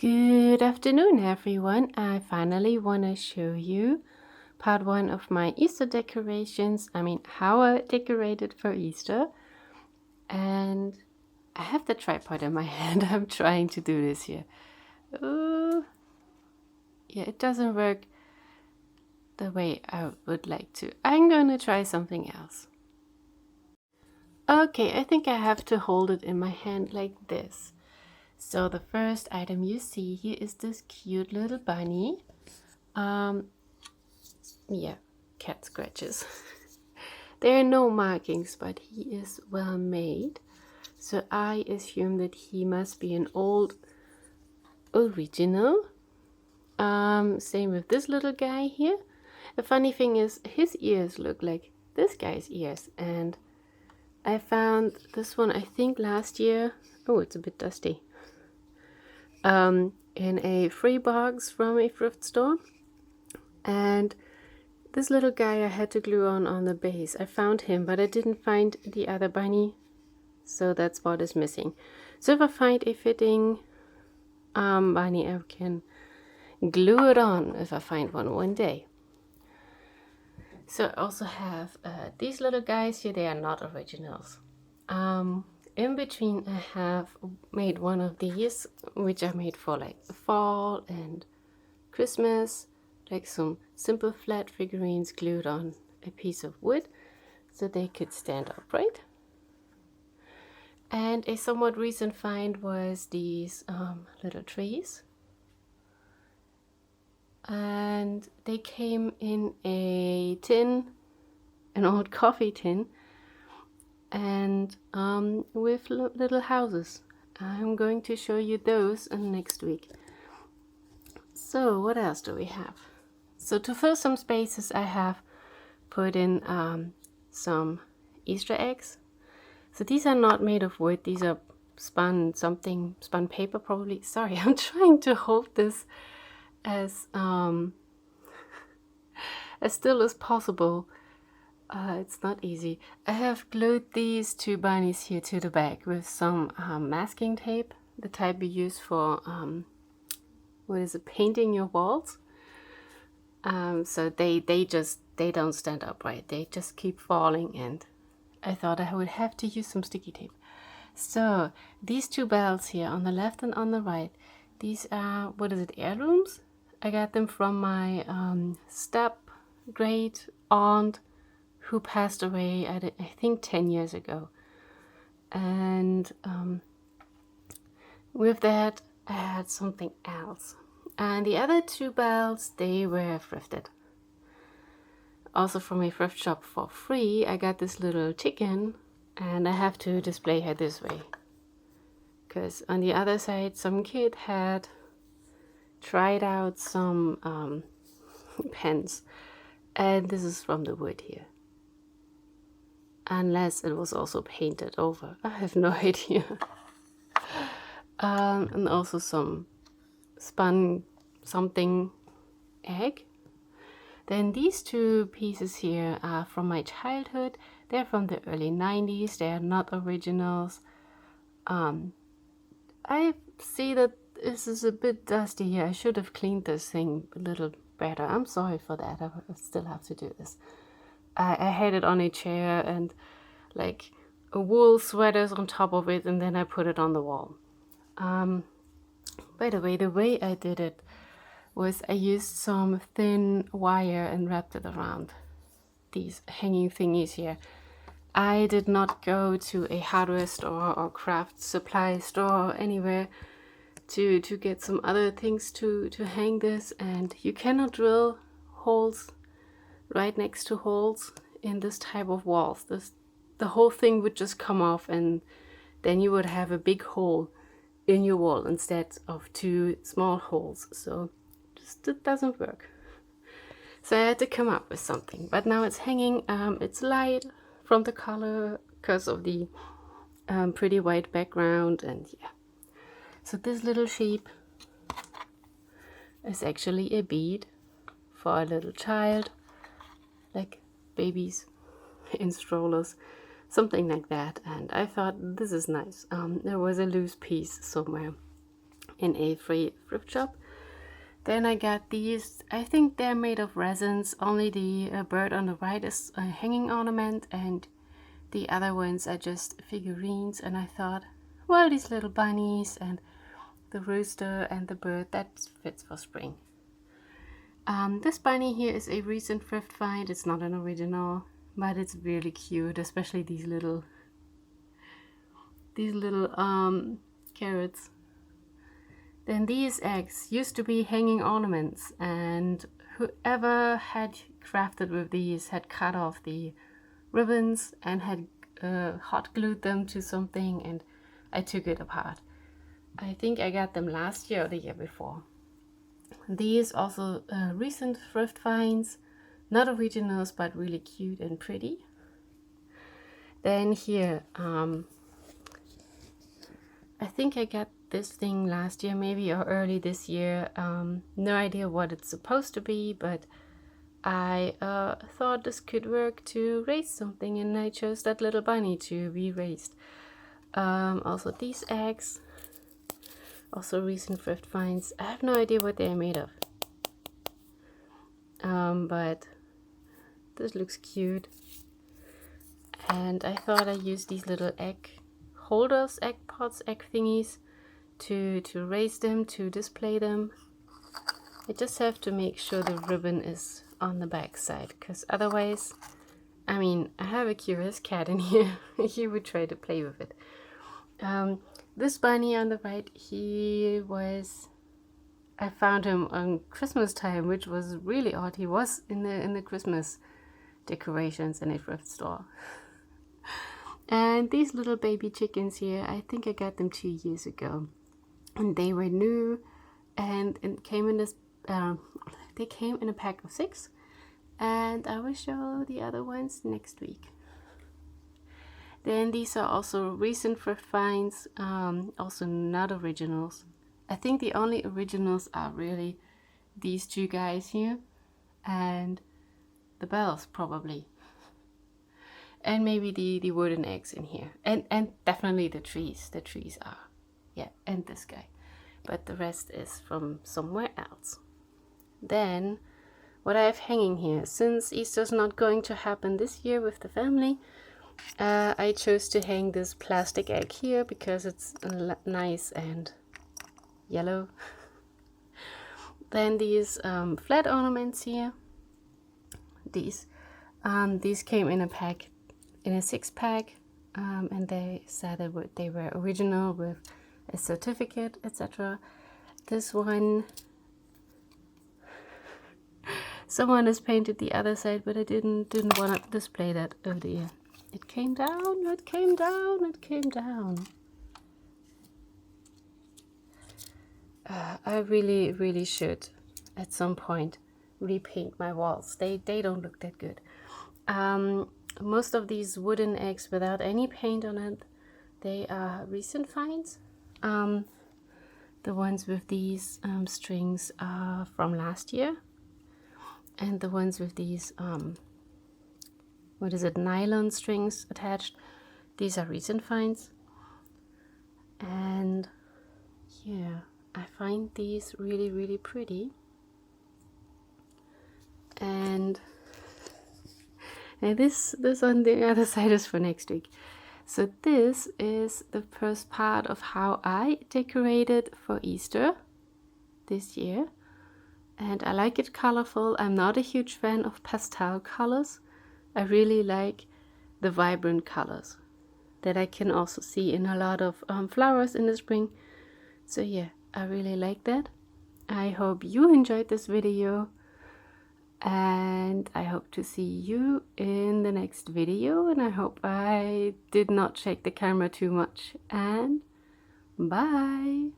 Good afternoon, everyone. I finally want to show you part one of my Easter decorations. How I decorated for Easter. And I have the tripod in my hand. I'm trying to do this here. Oh, yeah, it doesn't work the way I would like to. I'm going to try something else. Okay, I think I have to hold it in my hand like this. So the first item you see here is this cute little bunny. Yeah, cat scratches. There are no markings, but he is well made. So I assume that he must be an old original. Same with this little guy here. The funny thing is his ears look like this guy's ears, and I found this one I think last year. Oh, it's a bit dusty. In a free box from a thrift store, and this little guy I had to glue on the base. I found him, but I didn't find the other bunny, so that's what is missing. So if I find a fitting bunny, I can glue it on if I find one day. So I also have these little guys here. They are not originals. In between I have made one of these, which I made for like fall and Christmas, like some simple flat figurines glued on a piece of wood so they could stand upright. And a somewhat recent find was these little trees, and they came in a tin, an old coffee tin, and with little houses. I'm going to show you those next week. So what else do we have? So to fill some spaces, I have put in some Easter eggs. So these are not made of wood. These are spun paper probably. Sorry, I'm trying to hold this as still as possible. It's not easy. I have glued these two bunnies here to the back with some masking tape, the type you use for painting your walls. So they don't stand upright. They just keep falling, and I thought I would have to use some sticky tape. So these two bells here on the left and on the right, these are, heirlooms? I got them from my step great aunt who passed away I think 10 years ago. And with that I had something else. And the other two bells, they were thrifted. Also from a thrift shop for free. I got this little chicken, and I have to display her this way, because on the other side some kid had tried out some pens, and this is from the wood here, unless it was also painted over. I have no idea. And also some spun something egg. Then these two pieces here are from my childhood. They're from the early 90s. They are not originals. I see that this is a bit dusty here. I should have cleaned this thing a little better. I'm sorry for that. I still have to do this. I had it on a chair and like a wool sweaters on top of it, and then I put it on the wall. By the way I did it was I used some thin wire and wrapped it around these hanging thingies here. I did not go to a hardware store or craft supply store or anywhere to get some other things to hang this, and you cannot drill holes right next to holes in this type of walls. The whole thing would just come off, and then you would have a big hole in your wall instead of two small holes. So it doesn't work. So I had to come up with something, but now it's hanging. It's light from the color because of the pretty white background, and yeah. So this little sheep is actually a bead for a little child, like babies in strollers, something like that. And I thought this is nice. There was a loose piece somewhere in a free thrift shop. Then I got these. I think they're made of resins. Only the bird on the right is a hanging ornament, and the other ones are just figurines. And I thought, well, these little bunnies and the rooster and the bird, that fits for spring. This bunny here is a recent thrift find. It's not an original, but it's really cute, especially these little carrots. Then these eggs used to be hanging ornaments, and whoever had crafted with these had cut off the ribbons and had hot glued them to something, and I took it apart. I think I got them last year or the year before. These also recent thrift finds, not originals, but really cute and pretty. Then here, I think I got this thing last year maybe, or early this year. No idea what it's supposed to be, but I thought this could work to raise something, and I chose that little bunny to be raised. Also these eggs, also recent thrift finds. I have no idea what they're made of, but this looks cute. And I thought I used these little egg holders, egg pots, egg thingies to raise them, to display them. I just have to make sure the ribbon is on the back side, because otherwise, I mean, I have a curious cat in here. He would try to play with it. This bunny on the right, I found him on Christmas time, which was really odd. He was in the Christmas decorations in a thrift store. And these little baby chickens here, I think I got them 2 years ago, and they were new, and it came in this. They came in a pack of 6, and I will show the other ones next week. Then these are also recent thrift finds, also not originals. I think the only originals are really these 2 guys here, and the bells probably. And maybe the wooden eggs in here. And definitely the trees. The trees are. Yeah, and this guy. But the rest is from somewhere else. Then, what I have hanging here. Since Easter's not going to happen this year with the family, I chose to hang this plastic egg here because it's nice and yellow. Then these flat ornaments here. These came in a pack. In a 6-pack, and they said that they were original with a certificate, etc. This one, someone has painted the other side, but I didn't want to display that. Oh dear, it came down, it came down, it came down. I really should at some point repaint my walls. They don't look that good. Most of these wooden eggs without any paint on it, they are recent finds. The ones with these strings are from last year, and the ones with these nylon strings attached, these are recent finds. And yeah, I find these really pretty. And this on the other side is for next week. So this is the first part of how I decorated for Easter this year. And I like it colorful. I'm not a huge fan of pastel colors. I really like the vibrant colors that I can also see in a lot of flowers in the spring. So yeah, I really like that. I hope you enjoyed this video. And I hope to see you in the next video, and I hope I did not shake the camera too much, and bye!